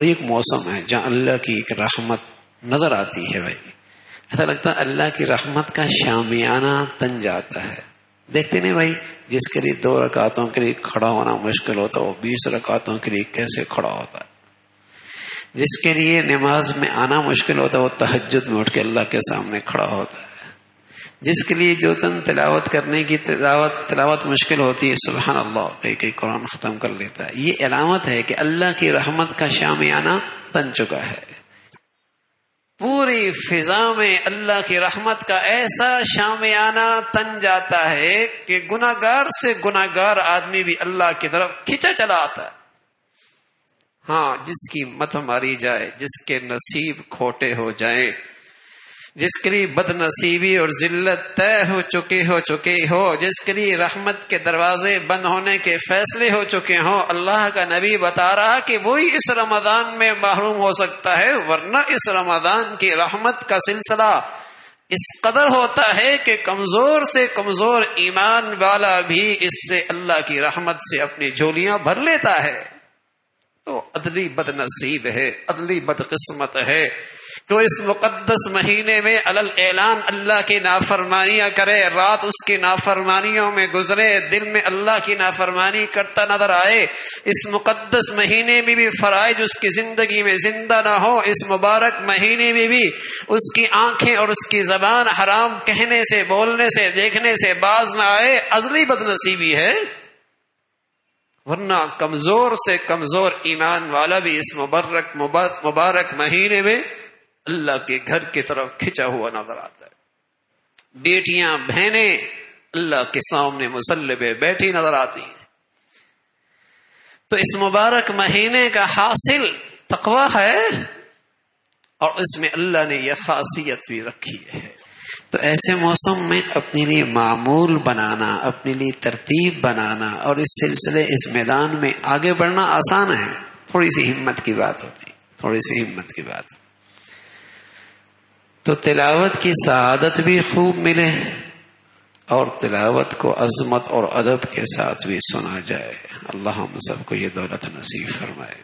ایک موسم ہے جہاں اللہ کی ایک رحمت نظر آتی ہے بھائی، ایسا لگتا ہے اللہ کی رحمت کا شامیانہ تن جاتا ہے. دیکھتے نہیں بھائی، جس کے لیے 2 رکعتوں کے لیے کھڑا ہونا مشکل ہوتا ہے وہ 20 رکعتوں کے لیے کیسے کھڑا ہوتا ہے. جس کے لیے نماز میں آنا مشکل ہوتا ہے وہ تہجد میں اٹھ کے اللہ کے سامنے کھڑا ہوتا ہے. جس کے لیے جو تن تلاوت کرنے کی تلاوت مشکل ہوتی ہے، سبحان اللہ کئی قرآن ختم کر لیتا ہے. یہ علامت ہے کہ اللہ کی رحمت کا شامیانہ تن چکا ہے. پوری فضا میں اللہ کی رحمت کا ایسا شامیانہ تن جاتا ہے کہ گناہگار سے گناہگار آدمی بھی اللہ کی طرف کھینچا چلا آتا ہے. ہاں، جس کی مت ماری جائے، جس کے نصیب کھوٹے ہو جائیں، جس کے لیے بد نصیبی اور ذلت طے ہو چکے ہو، جس کے لیے رحمت کے دروازے بند ہونے کے فیصلے ہو چکے ہوں، اللہ کا نبی بتا رہا کہ وہی اس رمضان میں محروم ہو سکتا ہے، ورنہ اس رمضان کی رحمت کا سلسلہ اس قدر ہوتا ہے کہ کمزور سے کمزور ایمان والا بھی اس سے اللہ کی رحمت سے اپنی جھولیاں بھر لیتا ہے. تو عدلی بد نصیب ہے، عدلی بد قسمت ہے تو اس مقدس مہینے میں علل اعلان اللہ کی نافرمانیاں کرے، رات اس کی نافرمانیوں میں گزرے، دل میں اللہ کی نافرمانی کرتا نظر آئے. اس مقدس مہینے میں بھی فرائض اس کی زندگی میں زندہ نہ ہو، اس مبارک مہینے میں بھی اس کی آنکھیں اور اس کی زبان حرام کہنے سے، بولنے سے، دیکھنے سے باز نہ آئے، ازلی بد نصیبی ہے. ورنہ کمزور سے کمزور ایمان والا بھی اس مبارک مہینے میں اللہ کے گھر کی طرف کھنچا ہوا نظر آتا ہے. بیٹیاں بہنیں اللہ کے سامنے مصلی پہ بیٹھی نظر آتی ہیں. تو اس مبارک مہینے کا حاصل تقویٰ ہے، اور اس میں اللہ نے یہ خاصیت بھی رکھی ہے. تو ایسے موسم میں اپنے لیے معمول بنانا، اپنے لیے ترتیب بنانا اور اس سلسلے، اس میدان میں آگے بڑھنا آسان ہے. تھوڑی سی ہمت کی بات ہوتی، تھوڑی سی ہمت کی بات. تو تلاوت کی سعادت بھی خوب ملے اور تلاوت کو عظمت اور ادب کے ساتھ بھی سنا جائے. اللہ ہم سب کو یہ دولت نصیب فرمائے.